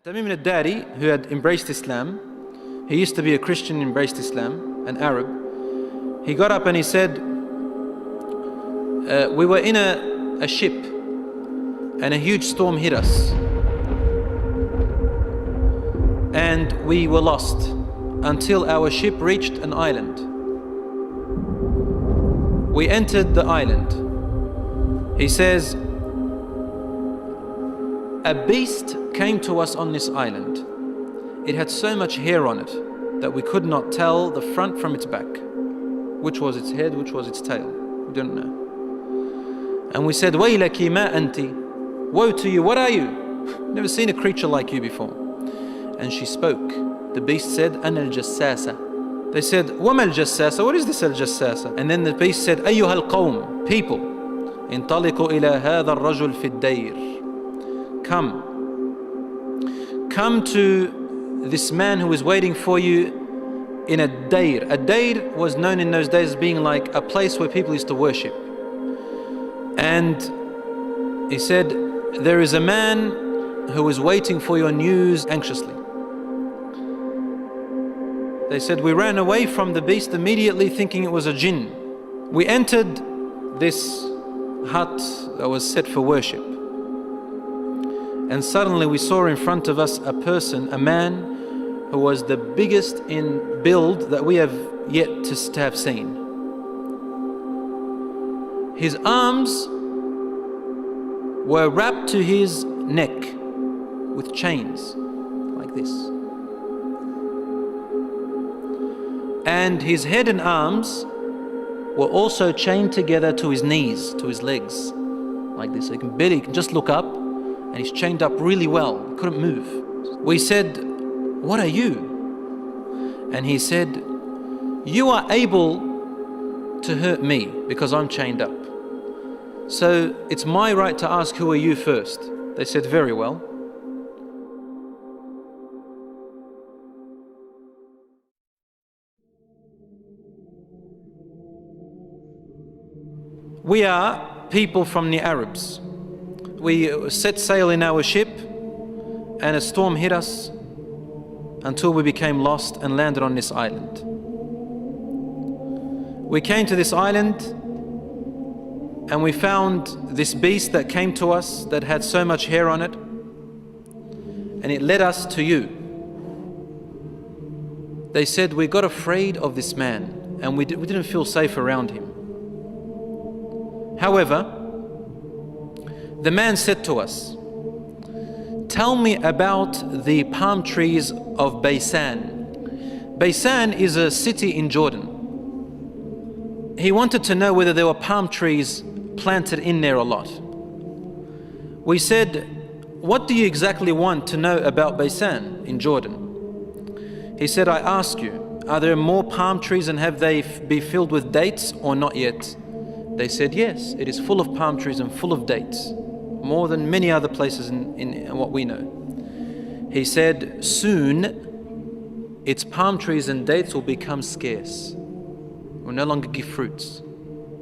Tamim al-Dari, who had embraced Islam, he used to be a Christian, embraced Islam, an Arab. He got up and he said, we were in a ship and a huge storm hit us. And we were lost until our ship reached an island. We entered the island. He says, a beast came to us on this island. It had so much hair on it that we could not tell the front from its back. Which was its head, which was its tail. We don't know. And we said, Waylaki ma anti. Woe to you, what are you? Never seen a creature like you before. And she spoke. The beast said, Ana al-Jassasah. They said, Wama al-Jassasah? What is this al-Jassasah? And then the beast said, Ayyuha al-Qawm, people. Intaliqu ila hadha al-Rajul fi al-Dari. Come to this man who is waiting for you in a Dair. A Dair was known in those days as being like a place where people used to worship. And he said, there is a man who is waiting for your news anxiously. They said, we ran away from the beast immediately thinking it was a jinn. We entered this hut that was set for worship. And suddenly we saw in front of us a person, a man who was the biggest in build that we have yet to have seen. His arms were wrapped to his neck with chains like this. And his head and arms were also chained together to his knees, to his legs, like this. So you can just look up. And he's chained up really well, couldn't move. We said, what are you? And he said, you are able to hurt me because I'm chained up. So it's my right to ask, who are you first? They said, very well. We are people from the Arabs. We set sail in our ship and a storm hit us until we became lost and landed on this island. We came to this island and we found this beast that came to us that had so much hair on it, and it led us to you. They said we got afraid of this man and we didn't feel safe around him. However, the man said to us, tell me about the palm trees of Baisan. Baisan is a city in Jordan. He wanted to know whether there were palm trees planted in there a lot. We said, what do you exactly want to know about Baisan in Jordan? He said, I ask you, are there more palm trees and have they be filled with dates or not yet? They said, yes, it is full of palm trees and full of dates. More than many other places in what we know. He said, soon its palm trees and dates will become scarce. Will no longer give fruits.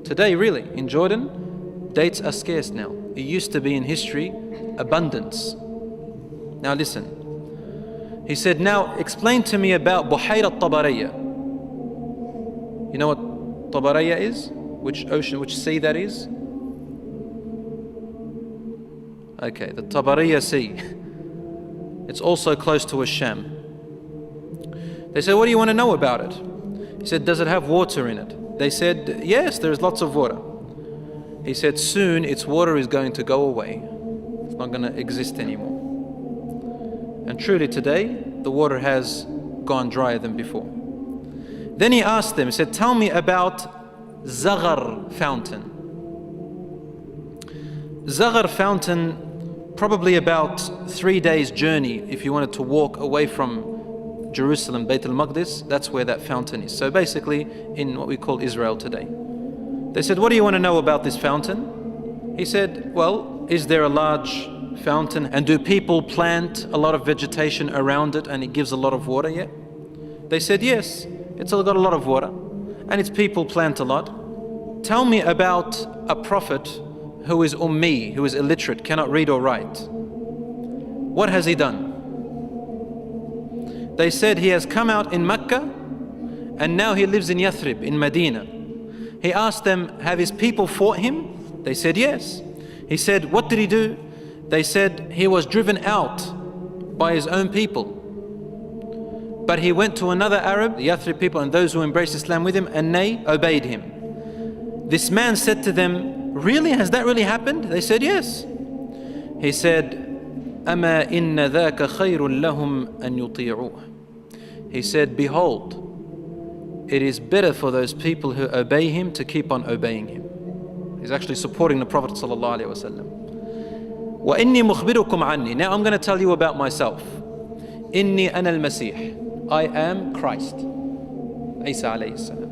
Today, really, in Jordan, dates are scarce now. It used to be in history, abundance. Now listen. He said, now explain to me about Buhayra al-Tabariyya. You know what Tabariyya is? Which ocean, which sea that is? Okay, the Tabariyya Sea. It's also close to Asham. They said, what do you want to know about it? He said, does it have water in it? They said, yes, there's lots of water. He said, soon its water is going to go away. It's not going to exist anymore. And truly today, the water has gone drier than before. Then he asked them, he said, tell me about Zughar fountain. Zughar fountain, probably about 3 days journey if you wanted to walk away from Jerusalem, Bayt al-Maqdis, that's where that fountain is. So basically in what we call Israel today. They said, what do you want to know about this fountain? He said, well, is there a large fountain and do people plant a lot of vegetation around it and it gives a lot of water yet? They said, yes, it's got a lot of water and its people plant a lot. Tell me about a prophet who is ummi, who is illiterate, cannot read or write. What has he done? They said he has come out in Mecca and now he lives in Yathrib, in Medina. He asked them, have his people fought him? They said yes. He said, what did he do? They said he was driven out by his own people. But he went to another Arab, the Yathrib people and those who embraced Islam with him, and they obeyed him. This man said to them, really? Has that really happened? They said yes. He said, أَمَا إِنَّ ذَاكَ خَيْرٌ لَهُمْ أَن يُطِيعُوهُ. He said, behold, it is better for those people who obey him to keep on obeying him. He's actually supporting the Prophet sallallahu alaihi wasallam. وَإِنِّي مُخْبِرُكُمْ عَنِّي. Now I'm going to tell you about myself. إِنِّي أَنَا الْمَسِيحِ. I am Christ. Isa alayhi salam.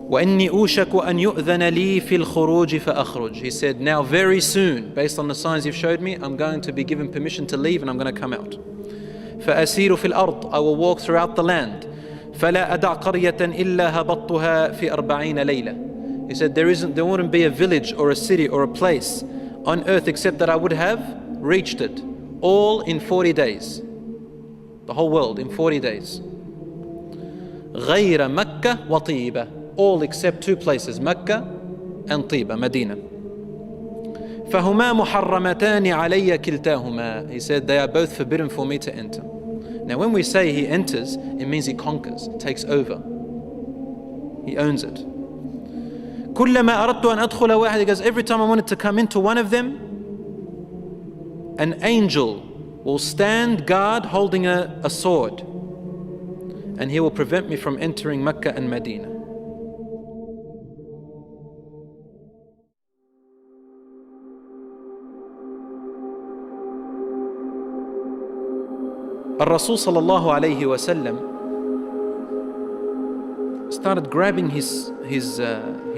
وَإِنِّي أُوشَكُ أَن يُؤْذَنَ لِي فِي الْخُرُوجِ فَأَخْرُجْ. He said, now very soon, based on the signs you've showed me, I'm going to be given permission to leave and I'm going to come out. فَأَسِيرُ فِي الْأَرْضِ. I will walk throughout the land. فَلَا أَدَعْ قَرْيَةً إِلَّا هَبَطْتُهَا فِي 40 لَيْلَةً. He said, there wouldn't be a village or a city or a place on earth except that I would have reached it, all in 40 days. The whole world in 40 days. غَيْرَ مَكَّةَ وَطِيبَةَ. All except two places, Mecca and Tiba, Medina. فَهُمَا مُحَرَّمَتَانِ عَلَيَّ كِلْتَاهُمَا. He said, they are both forbidden for me to enter. Now when we say he enters, it means he conquers, takes over. He owns it. كُلَّمَا أَرَدْتُ أَنْ أَدْخُلَ وَاحِدٍ. He goes, every time I wanted to come into one of them, an angel will stand guard holding a sword, and he will prevent me from entering Mecca and Medina. Al-Rasul sallallahu alayhi wa sallam started grabbing his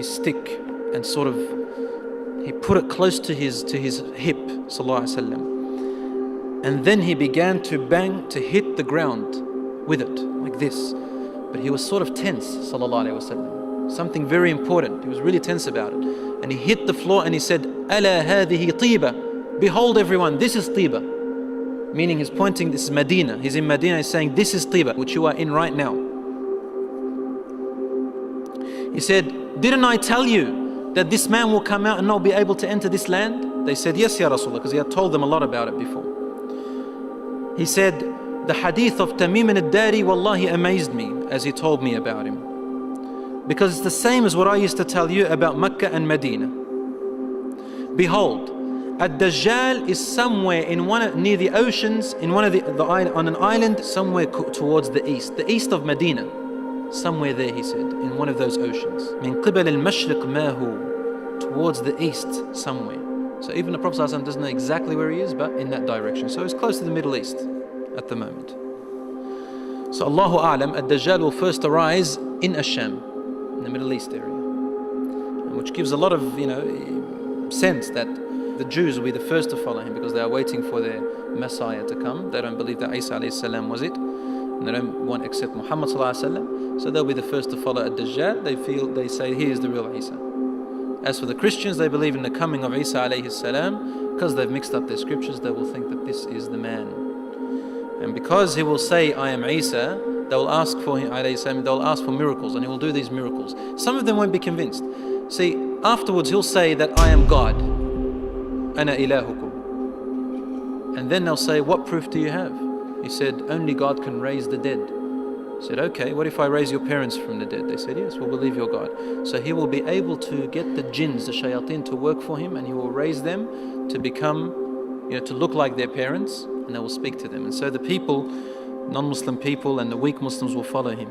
stick and sort of, he put it close to his hip, sallallahu alayhi wa sallam. And then he began to bang, to hit the ground with it, like this. But he was sort of tense, sallallahu alayhi wa sallam. Something very important. He was really tense about it. And he hit the floor and he said, أَلَا هَذِهِ طِيبَةٌ. Behold everyone, this is Tiba. Meaning he's pointing, this is Medina. He's in Medina, he's saying, this is Tiba, which you are in right now. He said, didn't I tell you that this man will come out and not be able to enter this land? They said, yes, Ya Rasulullah, because he had told them a lot about it before. He said, the hadith of Tamim and al-Dari wallahi amazed me as he told me about him. Because it's the same as what I used to tell you about Mecca and Medina. Behold, al-Dajjal is somewhere near the oceans, on an island somewhere towards the east of Medina. Somewhere there, he said, in one of those oceans. Min qibal al-mashriq ma hu, towards the east somewhere. So even the Prophet ﷺ doesn't know exactly where he is, but in that direction. So he's close to the Middle East at the moment. So Allahu A'lam, al-Dajjal will first arise in Asham, in the Middle East area. Which gives a lot of, sense that the Jews will be the first to follow him because they are waiting for their Messiah to come. They don't believe that Isa alayhi salam was it. And they don't want to accept Muhammad sallallahu alayhi wa sallam. So they'll be the first to follow al-Dajjal. They say he is the real Isa. As for the Christians, they believe in the coming of Isa alayhi salam. Because they've mixed up their scriptures, they will think that this is the man. And because he will say, I am Isa, they will ask for him alayhi salam, they will ask for miracles, and he will do these miracles. Some of them won't be convinced. See, afterwards he'll say that I am God. Ana ilahukum. And then they'll say, what proof do you have? He said, only God can raise the dead. He said, okay, what if I raise your parents from the dead? They said, yes, we'll believe your God. So he will be able to get the jinns, the shayateen, to work for him, and he will raise them to become, to look like their parents, and they will speak to them. And so the people, non-Muslim people and the weak Muslims will follow him.